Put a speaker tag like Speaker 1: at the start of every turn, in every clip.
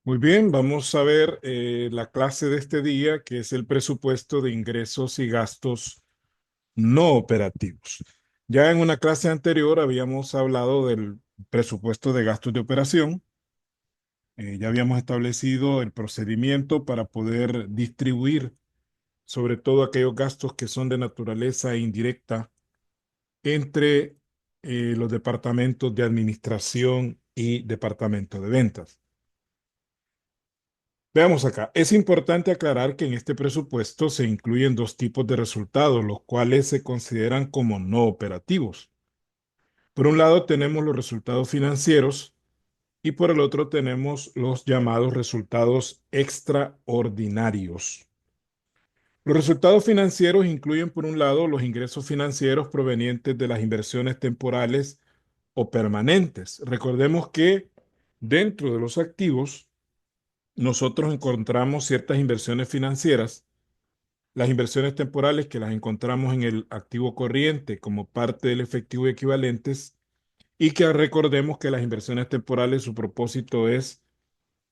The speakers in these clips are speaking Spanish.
Speaker 1: Muy bien, vamos a ver la clase de este día, que es el presupuesto de ingresos y gastos no operativos. Ya en una clase anterior habíamos hablado del presupuesto de gastos de operación. Ya habíamos establecido el procedimiento para poder distribuir sobre todo aquellos gastos que son de naturaleza indirecta entre los departamentos de administración y departamento de ventas. Veamos acá. Es importante aclarar que en este presupuesto se incluyen dos tipos de resultados, los cuales se consideran como no operativos. Por un lado tenemos los resultados financieros y por el otro tenemos los llamados resultados extraordinarios. Los resultados financieros incluyen, por un lado, los ingresos financieros provenientes de las inversiones temporales o permanentes. Recordemos que dentro de los activos nosotros encontramos ciertas inversiones financieras, las inversiones temporales que las encontramos en el activo corriente como parte del efectivo equivalentes y que recordemos que las inversiones temporales su propósito es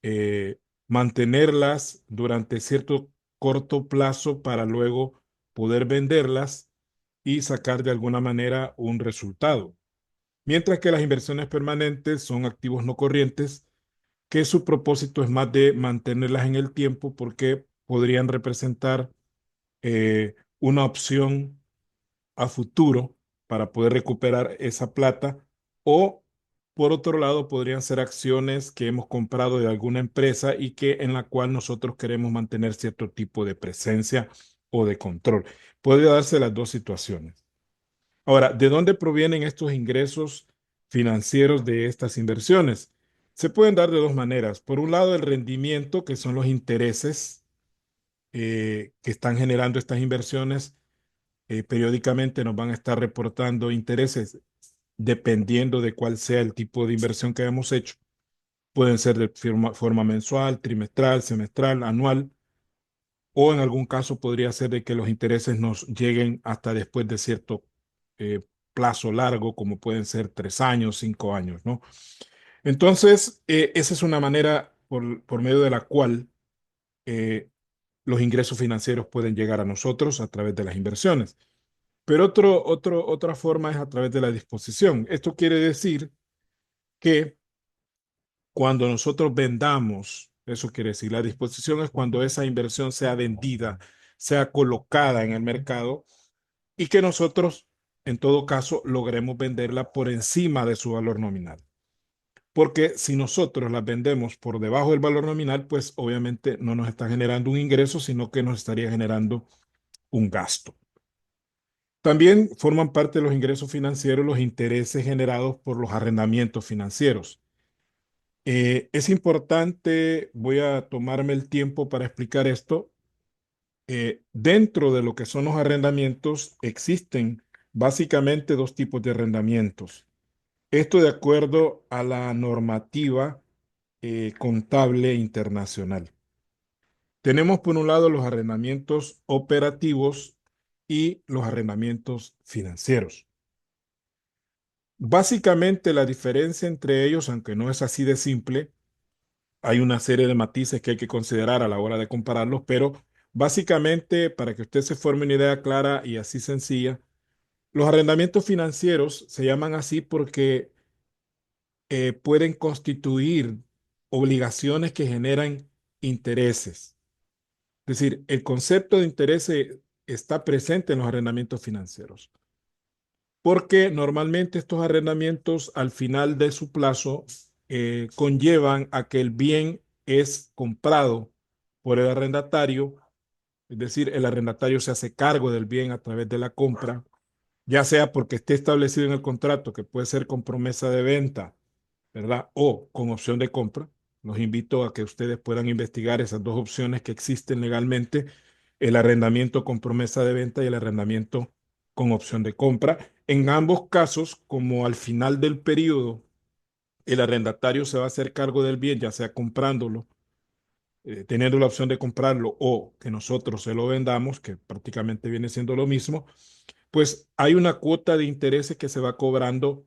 Speaker 1: eh, mantenerlas durante cierto corto plazo para luego poder venderlas y sacar de alguna manera un resultado. Mientras que las inversiones permanentes son activos no corrientes que su propósito es más de mantenerlas en el tiempo porque podrían representar una opción a futuro para poder recuperar esa plata o por otro lado podrían ser acciones que hemos comprado de alguna empresa y que en la cual nosotros queremos mantener cierto tipo de presencia o de control. Puede darse las dos situaciones. Ahora, ¿de dónde provienen estos ingresos financieros de estas inversiones? Se pueden dar de dos maneras. Por un lado, el rendimiento, que son los intereses que están generando estas inversiones. Periódicamente nos van a estar reportando intereses dependiendo de cuál sea el tipo de inversión que hayamos hecho. Pueden ser de forma mensual, trimestral, semestral, anual, o en algún caso podría ser de que los intereses nos lleguen hasta después de cierto eh, plazo largo, como pueden ser 3 años, 5 años, ¿no? Entonces, esa es una manera por medio de la cual eh, los ingresos financieros pueden llegar a nosotros a través de las inversiones. Pero otra forma es a través de la disposición. Esto quiere decir que cuando nosotros vendamos, eso quiere decir, la disposición es cuando esa inversión sea vendida, sea colocada en el mercado y que nosotros, en todo caso, logremos venderla por encima de su valor nominal. Porque si nosotros las vendemos por debajo del valor nominal, pues obviamente no nos está generando un ingreso, sino que nos estaría generando un gasto. También forman parte de los ingresos financieros los intereses generados por los arrendamientos financieros. Es importante, voy a tomarme el tiempo para explicar esto. Dentro de lo que son los arrendamientos existen básicamente dos tipos de arrendamientos. Esto de acuerdo a la normativa contable internacional. Tenemos por un lado los arrendamientos operativos y los arrendamientos financieros. Básicamente la diferencia entre ellos, aunque no es así de simple, hay una serie de matices que hay que considerar a la hora de compararlos, pero básicamente para que usted se forme una idea clara y así sencilla, los arrendamientos financieros se llaman así porque pueden constituir obligaciones que generan intereses. Es decir, el concepto de interés está presente en los arrendamientos financieros. Porque normalmente estos arrendamientos al final de su plazo conllevan a que el bien es comprado por el arrendatario, es decir, el arrendatario se hace cargo del bien a través de la compra, ya sea porque esté establecido en el contrato, que puede ser con promesa de venta, ¿verdad? O con opción de compra. Los invito a que ustedes puedan investigar esas dos opciones que existen legalmente, el arrendamiento con promesa de venta y el arrendamiento con opción de compra. En ambos casos, como al final del periodo, el arrendatario se va a hacer cargo del bien, ya sea comprándolo, teniendo la opción de comprarlo o que nosotros se lo vendamos, que prácticamente viene siendo lo mismo, pues hay una cuota de intereses que se va cobrando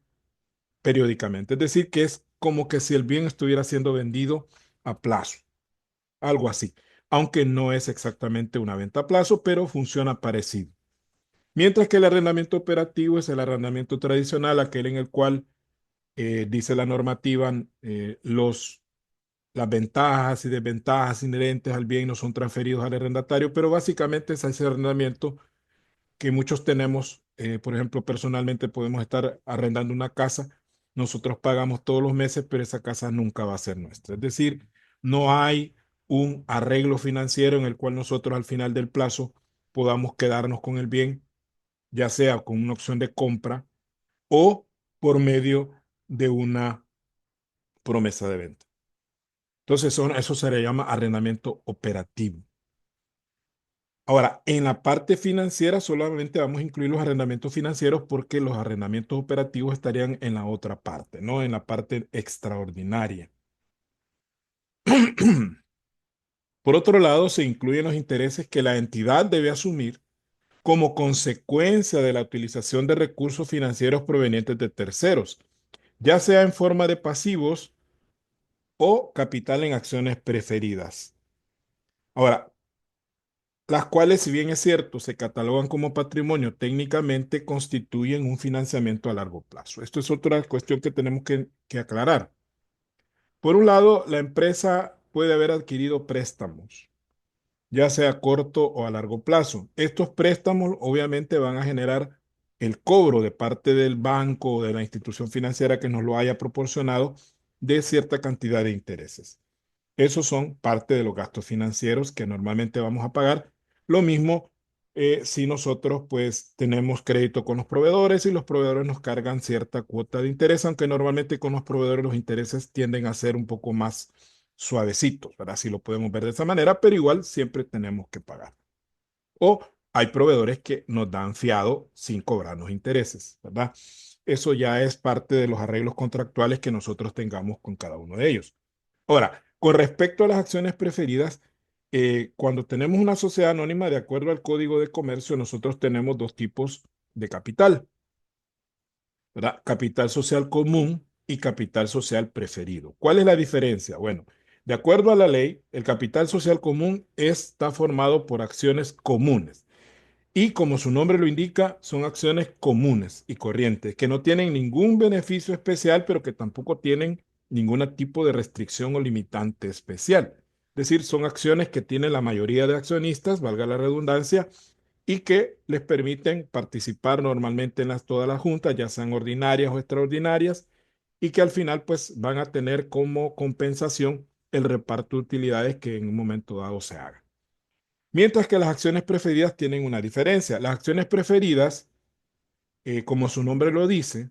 Speaker 1: periódicamente. Es decir, que es como que si el bien estuviera siendo vendido a plazo, algo así. Aunque no es exactamente una venta a plazo, pero funciona parecido. Mientras que el arrendamiento operativo es el arrendamiento tradicional, aquel en el cual dice la normativa, las ventajas y desventajas inherentes al bien no son transferidos al arrendatario, pero básicamente es ese arrendamiento que muchos tenemos. Por ejemplo, personalmente podemos estar arrendando una casa, nosotros pagamos todos los meses, pero esa casa nunca va a ser nuestra. Es decir, no hay un arreglo financiero en el cual nosotros al final del plazo podamos quedarnos con el bien, ya sea con una opción de compra o por medio de una promesa de venta. Entonces, eso se le llama arrendamiento operativo. Ahora, en la parte financiera solamente vamos a incluir los arrendamientos financieros porque los arrendamientos operativos estarían en la otra parte, ¿no? En la parte extraordinaria. Por otro lado, se incluyen los intereses que la entidad debe asumir como consecuencia de la utilización de recursos financieros provenientes de terceros, ya sea en forma de pasivos o capital en acciones preferidas. Ahora, las cuales, si bien es cierto, se catalogan como patrimonio, técnicamente constituyen un financiamiento a largo plazo. Esto es otra cuestión que tenemos que aclarar. Por un lado, la empresa puede haber adquirido préstamos, ya sea a corto o a largo plazo. Estos préstamos obviamente van a generar el cobro de parte del banco o de la institución financiera que nos lo haya proporcionado de cierta cantidad de intereses. Esos son parte de los gastos financieros que normalmente vamos a pagar. Lo mismo si nosotros pues tenemos crédito con los proveedores y los proveedores nos cargan cierta cuota de interés, aunque normalmente con los proveedores los intereses tienden a ser un poco más suavecitos, ¿verdad? Si lo podemos ver de esa manera, pero igual siempre tenemos que pagar. O hay proveedores que nos dan fiado sin cobrarnos intereses, ¿verdad? Eso ya es parte de los arreglos contractuales que nosotros tengamos con cada uno de ellos. Ahora, con respecto a las acciones preferidas, cuando tenemos una sociedad anónima, de acuerdo al Código de Comercio, nosotros tenemos dos tipos de capital, ¿verdad? Capital social común y capital social preferido. ¿Cuál es la diferencia? Bueno, de acuerdo a la ley, el capital social común está formado por acciones comunes. Y como su nombre lo indica, son acciones comunes y corrientes que no tienen ningún beneficio especial, pero que tampoco tienen ningún tipo de restricción o limitante especial. Es decir, son acciones que tienen la mayoría de accionistas, valga la redundancia, y que les permiten participar normalmente en todas las juntas, ya sean ordinarias o extraordinarias, y que al final pues van a tener como compensación el reparto de utilidades que en un momento dado se haga. Mientras que las acciones preferidas tienen una diferencia. Las acciones preferidas, como su nombre lo dice,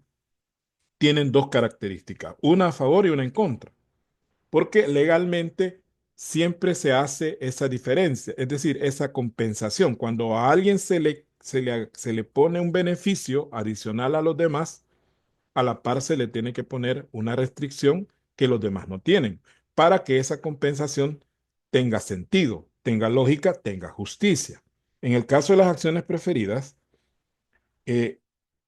Speaker 1: tienen dos características, una a favor y una en contra, porque legalmente siempre se hace esa diferencia, es decir, esa compensación. Cuando a alguien se le pone un beneficio adicional a los demás, a la par se le tiene que poner una restricción que los demás no tienen, para que esa compensación tenga sentido, tenga lógica, tenga justicia. En el caso de las acciones preferidas, eh,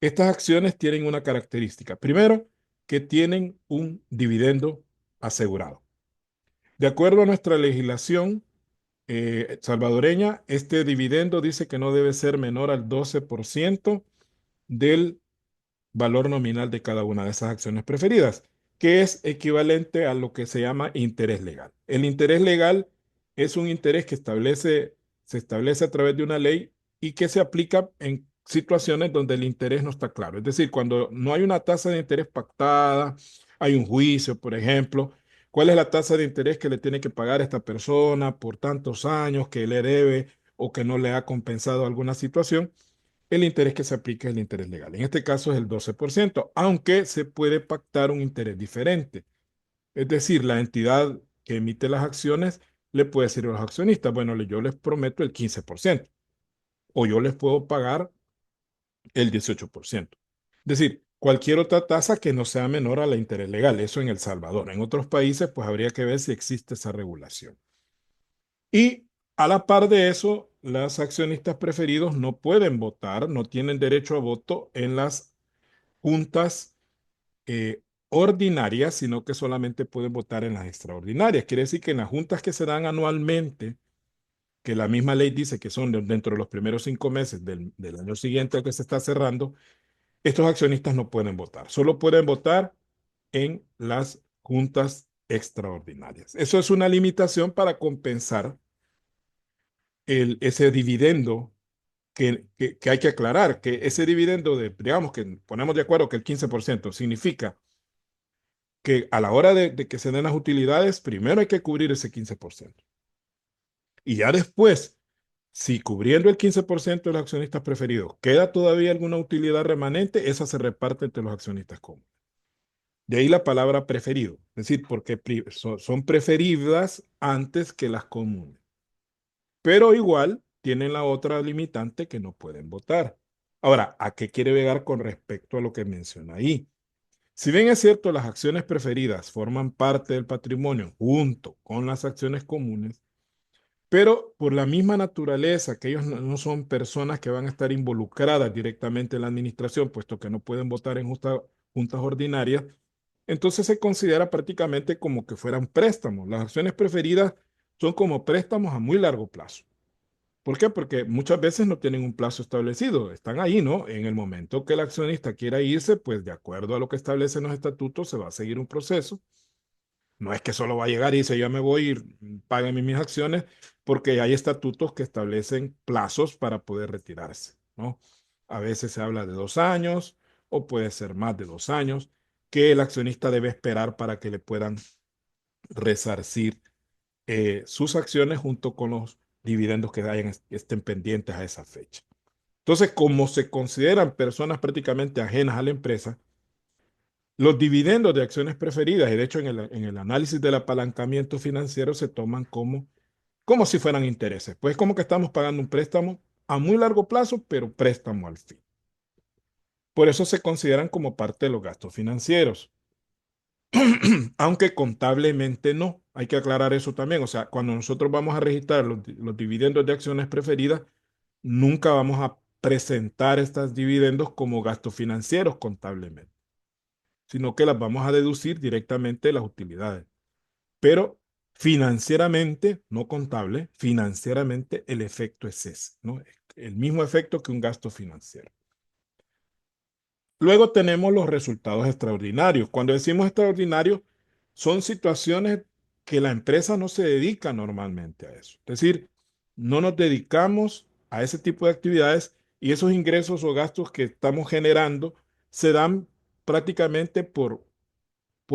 Speaker 1: estas acciones tienen una característica. Primero, que tienen un dividendo asegurado. De acuerdo a nuestra legislación salvadoreña, este dividendo dice que no debe ser menor al 12% del valor nominal de cada una de esas acciones preferidas, que es equivalente a lo que se llama interés legal. El interés legal es un interés que se establece a través de una ley y que se aplica en situaciones donde el interés no está claro. Es decir, cuando no hay una tasa de interés pactada, hay un juicio, por ejemplo. ¿Cuál es la tasa de interés que le tiene que pagar esta persona por tantos años que le debe o que no le ha compensado alguna situación? El interés que se aplica es el interés legal. En este caso es el 12%, aunque se puede pactar un interés diferente. Es decir, la entidad que emite las acciones le puede decir a los accionistas, bueno, yo les prometo el 15% o yo les puedo pagar el 18%. Es decir, cualquier otra tasa que no sea menor a la interés legal. Eso en El Salvador. En otros países, pues habría que ver si existe esa regulación. Y a la par de eso, los accionistas preferidos no pueden votar, no tienen derecho a voto en las juntas ordinarias, sino que solamente pueden votar en las extraordinarias. Quiere decir que en las juntas que se dan anualmente, que la misma ley dice que son dentro de los primeros 5 meses del año siguiente al que se está cerrando, estos accionistas no pueden votar. Solo pueden votar en las juntas extraordinarias. Eso es una limitación para compensar ese dividendo que hay que aclarar, que ese dividendo digamos que ponemos de acuerdo que el 15% significa que a la hora de que se den las utilidades, primero hay que cubrir ese 15%. Y ya después, si cubriendo el 15% de los accionistas preferidos queda todavía alguna utilidad remanente, esa se reparte entre los accionistas comunes. De ahí la palabra preferido, es decir, porque son preferidas antes que las comunes. Pero igual tienen la otra limitante que no pueden votar. Ahora, ¿a qué quiere llegar con respecto a lo que menciona ahí? Si bien es cierto, las acciones preferidas forman parte del patrimonio junto con las acciones comunes, pero por la misma naturaleza que ellos no son personas que van a estar involucradas directamente en la administración, puesto que no pueden votar en juntas ordinarias, entonces se considera prácticamente como que fueran préstamos. Las acciones preferidas son como préstamos a muy largo plazo. ¿Por qué? Porque muchas veces no tienen un plazo establecido, están ahí, ¿no? En el momento que el accionista quiera irse, pues de acuerdo a lo que establecen los estatutos, se va a seguir un proceso. No es que solo va a llegar y dice, ya me voy y páguenme mis acciones, porque hay estatutos que establecen plazos para poder retirarse, ¿no? A veces se habla de 2 años o puede ser más de 2 años que el accionista debe esperar para que le puedan resarcir sus acciones junto con los dividendos que estén pendientes a esa fecha. Entonces, como se consideran personas prácticamente ajenas a la empresa, los dividendos de acciones preferidas, y de hecho en el análisis del apalancamiento financiero se toman como si fueran intereses. Pues como que estamos pagando un préstamo a muy largo plazo, pero préstamo al fin. Por eso se consideran como parte de los gastos financieros. Aunque contablemente no. Hay que aclarar eso también. O sea, cuando nosotros vamos a registrar los dividendos de acciones preferidas, nunca vamos a presentar estos dividendos como gastos financieros contablemente, sino que las vamos a deducir directamente de las utilidades. Pero financieramente, no contable, financieramente el efecto es ese, ¿no? El mismo efecto que un gasto financiero. Luego tenemos los resultados extraordinarios. Cuando decimos extraordinarios, son situaciones que la empresa no se dedica normalmente a eso. Es decir, no nos dedicamos a ese tipo de actividades y esos ingresos o gastos que estamos generando se dan prácticamente por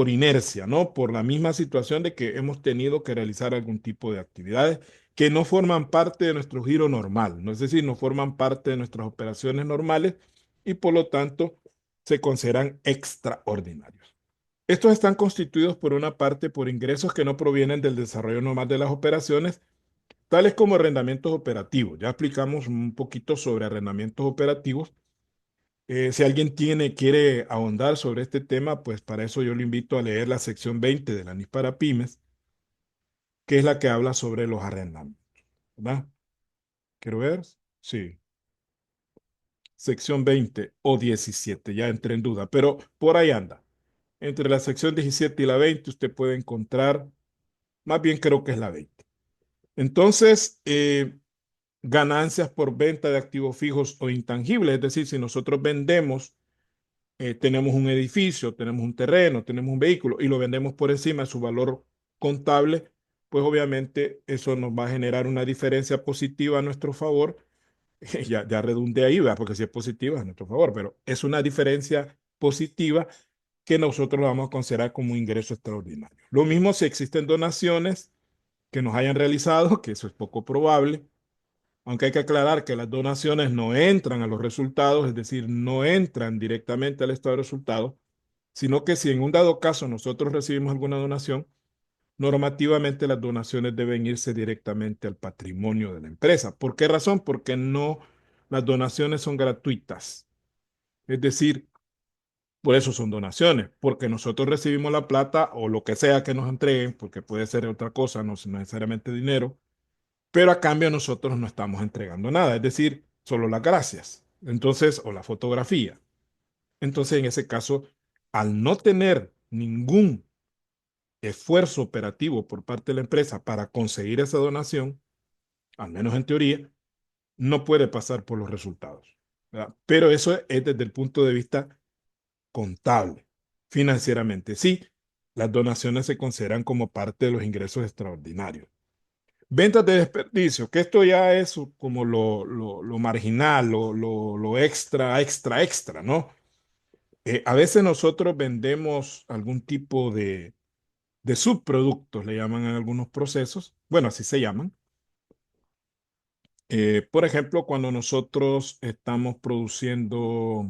Speaker 1: inercia, ¿no? Por la misma situación de que hemos tenido que realizar algún tipo de actividades que no forman parte de nuestro giro normal, ¿no? Es decir, no forman parte de nuestras operaciones normales y por lo tanto se consideran extraordinarios. Estos están constituidos por una parte por ingresos que no provienen del desarrollo normal de las operaciones, tales como arrendamientos operativos. Ya explicamos un poquito sobre arrendamientos operativos. Si alguien quiere ahondar sobre este tema, pues para eso yo le invito a leer la sección 20 de la NIS para pymes, que es la que habla sobre los arrendamientos, ¿verdad? Quiero ver. Sí, sección 20 o 17, ya entré en duda, pero por ahí anda. Entre la sección 17 y la 20 usted puede encontrar, más bien creo que es la 20. Entonces, ganancias por venta de activos fijos o intangibles, es decir, si nosotros vendemos, tenemos un edificio, tenemos un terreno, tenemos un vehículo y lo vendemos por encima de su valor contable, pues obviamente eso nos va a generar una diferencia positiva a nuestro favor. Ya redundé ahí, ¿verdad? Porque si es positiva es a nuestro favor, pero es una diferencia positiva que nosotros lo vamos a considerar como un ingreso extraordinario. Lo mismo si existen donaciones que nos hayan realizado, que eso es poco probable, aunque hay que aclarar que las donaciones no entran a los resultados, es decir, no entran directamente al estado de resultados, sino que si en un dado caso nosotros recibimos alguna donación, normativamente las donaciones deben irse directamente al patrimonio de la empresa. ¿Por qué razón? Porque no, las donaciones son gratuitas. Es decir, por eso son donaciones, porque nosotros recibimos la plata o lo que sea que nos entreguen, porque puede ser otra cosa, no necesariamente dinero, pero a cambio nosotros no estamos entregando nada, es decir, solo las gracias. Entonces, o la fotografía. Entonces, en ese caso, al no tener ningún esfuerzo operativo por parte de la empresa para conseguir esa donación, al menos en teoría, no puede pasar por los resultados, ¿verdad? Pero eso es desde el punto de vista contable. Financieramente, sí, las donaciones se consideran como parte de los ingresos extraordinarios. Ventas de desperdicio, que esto ya es como lo marginal, lo extra, extra, extra, ¿no? A veces nosotros vendemos algún tipo de subproductos, le llaman en algunos procesos, bueno, así se llaman. Por ejemplo, cuando nosotros estamos produciendo,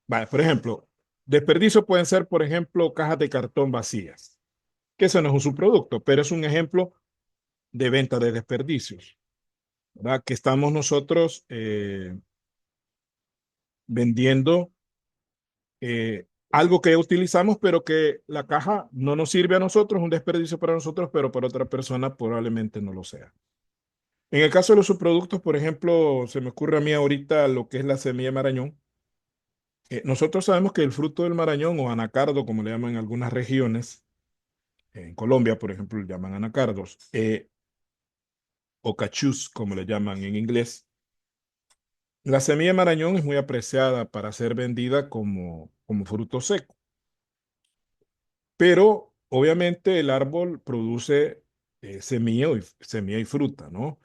Speaker 1: vale, por ejemplo, desperdicio pueden ser, por ejemplo, cajas de cartón vacías, que eso no es un subproducto, pero es un ejemplo de venta de desperdicios, ¿verdad? Que estamos nosotros vendiendo algo que utilizamos, pero que la caja no nos sirve a nosotros, un desperdicio para nosotros, pero para otra persona probablemente no lo sea. En el caso de los subproductos, por ejemplo, se me ocurre a mí ahorita lo que es la semilla de marañón. Nosotros sabemos que el fruto del marañón o anacardo, como le llaman en algunas regiones, en Colombia, por ejemplo, le llaman anacardos, o cachús, como le llaman en inglés. La semilla de marañón es muy apreciada para ser vendida como fruto seco, pero obviamente el árbol produce semilla y fruta, ¿no?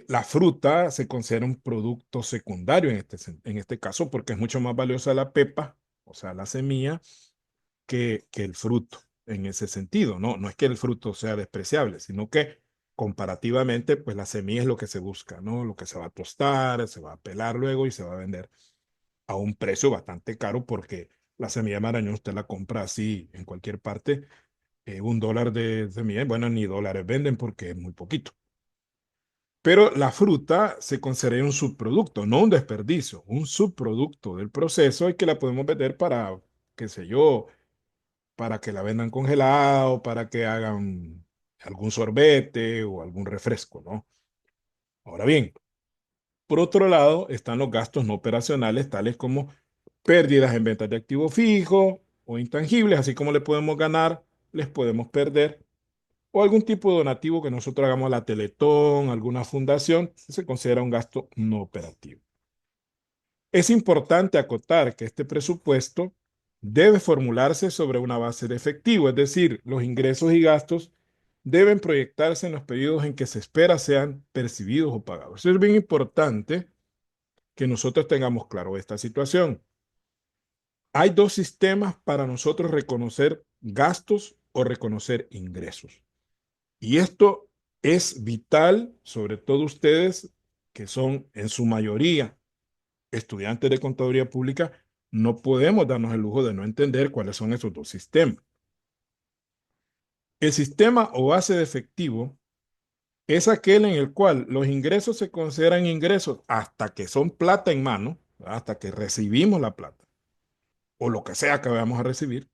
Speaker 1: La fruta se considera un producto secundario en este caso porque es mucho más valiosa la pepa, o sea, la semilla, que el fruto en ese sentido, ¿no? No es que el fruto sea despreciable, sino que comparativamente, pues la semilla es lo que se busca, ¿no? Lo que se va a tostar, se va a pelar luego y se va a vender a un precio bastante caro porque la semilla de marañón usted la compra así en cualquier parte, $1 de semilla, bueno, ni dólares venden porque es muy poquito. Pero la fruta se considera un subproducto, no un desperdicio, un subproducto del proceso y que la podemos vender para, qué sé yo, para que la vendan congelado, para que hagan algún sorbete o algún refresco, ¿no? Ahora bien, por otro lado están los gastos no operacionales, tales como pérdidas en ventas de activos fijos o intangibles, así como le podemos ganar, les podemos perder, o algún tipo de donativo que nosotros hagamos a la Teletón, alguna fundación, se considera un gasto no operativo. Es importante acotar que este presupuesto debe formularse sobre una base de efectivo, es decir, los ingresos y gastos deben proyectarse en los periodos en que se espera sean percibidos o pagados. Eso es bien importante que nosotros tengamos claro esta situación. Hay dos sistemas para nosotros reconocer gastos o reconocer ingresos. Y esto es vital, sobre todo ustedes que son en su mayoría estudiantes de contaduría pública, no podemos darnos el lujo de no entender cuáles son esos dos sistemas. El sistema o base de efectivo es aquel en el cual los ingresos se consideran ingresos hasta que son plata en mano, hasta que recibimos la plata, o lo que sea que vayamos a recibir,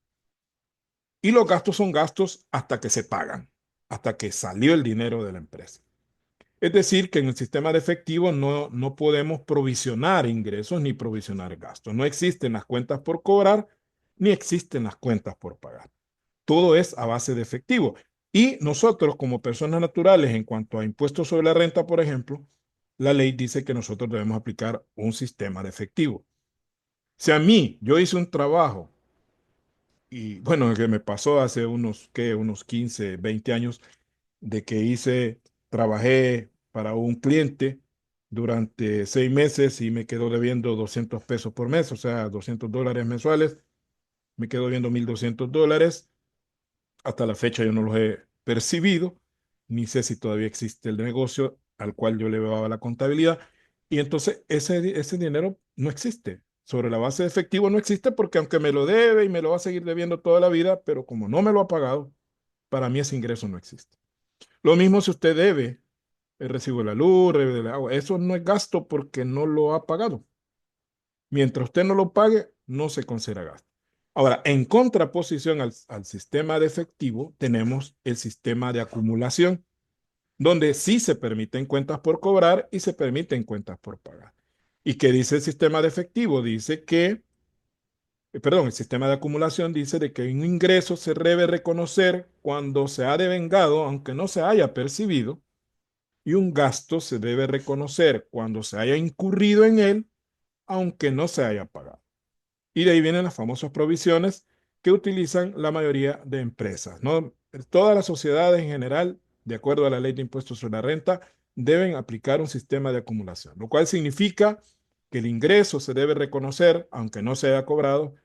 Speaker 1: y los gastos son gastos hasta que se pagan, hasta que salió el dinero de la empresa. Es decir, que en el sistema de efectivo no podemos provisionar ingresos ni provisionar gastos. No existen las cuentas por cobrar ni existen las cuentas por pagar. Todo es a base de efectivo. Y nosotros como personas naturales, en cuanto a impuestos sobre la renta, por ejemplo, la ley dice que nosotros debemos aplicar un sistema de efectivo. Si a mí yo hice un trabajo y bueno, que me pasó hace unos 15, 20 años, de que trabajé para un cliente durante 6 meses y me quedó debiendo $200 por mes, o sea, $200 mensuales, me quedó debiendo $1,200. Hasta la fecha yo no los he percibido, ni sé si todavía existe el negocio al cual yo le llevaba la contabilidad. Y entonces ese dinero no existe. Sobre la base de efectivo no existe porque aunque me lo debe y me lo va a seguir debiendo toda la vida, pero como no me lo ha pagado, para mí ese ingreso no existe. Lo mismo si usted debe el recibo de la luz, el del agua, eso no es gasto porque no lo ha pagado. Mientras usted no lo pague, no se considera gasto. Ahora, en contraposición al sistema de efectivo, tenemos el sistema de acumulación, donde sí se permiten cuentas por cobrar y se permiten cuentas por pagar. ¿Y qué dice el sistema de efectivo? Dice que perdón, el sistema de acumulación dice de que un ingreso se debe reconocer cuando se ha devengado, aunque no se haya percibido, y un gasto se debe reconocer cuando se haya incurrido en él, aunque no se haya pagado. Y de ahí vienen las famosas provisiones que utilizan la mayoría de empresas, ¿no? Todas las sociedades en general, de acuerdo a la ley de impuestos sobre la renta, deben aplicar un sistema de acumulación, lo cual significa que el ingreso se debe reconocer aunque no se haya cobrado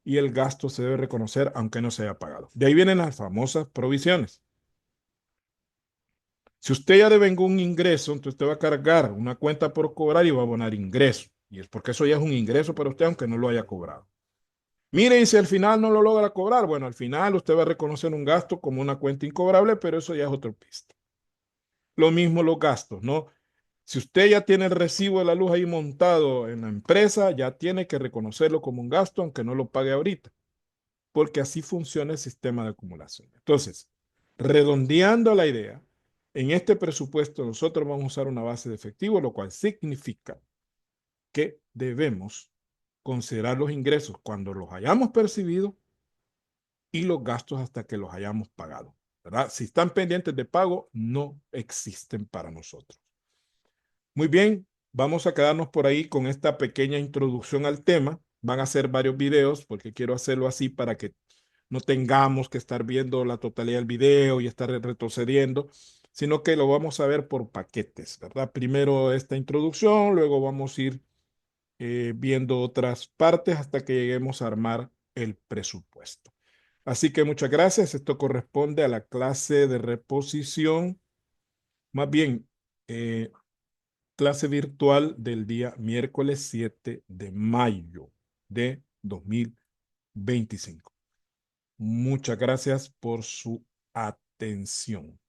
Speaker 1: y el gasto se debe reconocer aunque no se haya pagado. De ahí vienen las famosas provisiones. Si usted ya devengó un ingreso, entonces usted va a cargar una cuenta por cobrar y va a abonar ingreso. Y es porque eso ya es un ingreso para usted aunque no lo haya cobrado. Mire, y si al final no lo logra cobrar, bueno, al final usted va a reconocer un gasto como una cuenta incobrable, pero eso ya es otra pista. Lo mismo los gastos, ¿no? Si usted ya tiene el recibo de la luz ahí montado en la empresa, ya tiene que reconocerlo como un gasto, aunque no lo pague ahorita, porque así funciona el sistema de acumulación. Entonces, redondeando la idea, en este presupuesto nosotros vamos a usar una base de efectivo, lo cual significa que debemos considerar los ingresos cuando los hayamos percibido y los gastos hasta que los hayamos pagado, ¿verdad? Si están pendientes de pago, no existen para nosotros. Muy bien, vamos a quedarnos por ahí con esta pequeña introducción al tema. Van a ser varios videos porque quiero hacerlo así para que no tengamos que estar viendo la totalidad del video y estar retrocediendo, sino que lo vamos a ver por paquetes, ¿verdad? Primero esta introducción, luego vamos a ir viendo otras partes hasta que lleguemos a armar el presupuesto. Así que muchas gracias. Esto corresponde a la clase de reposición, más bien, clase virtual del día miércoles 7 de mayo de 2025. Muchas gracias por su atención.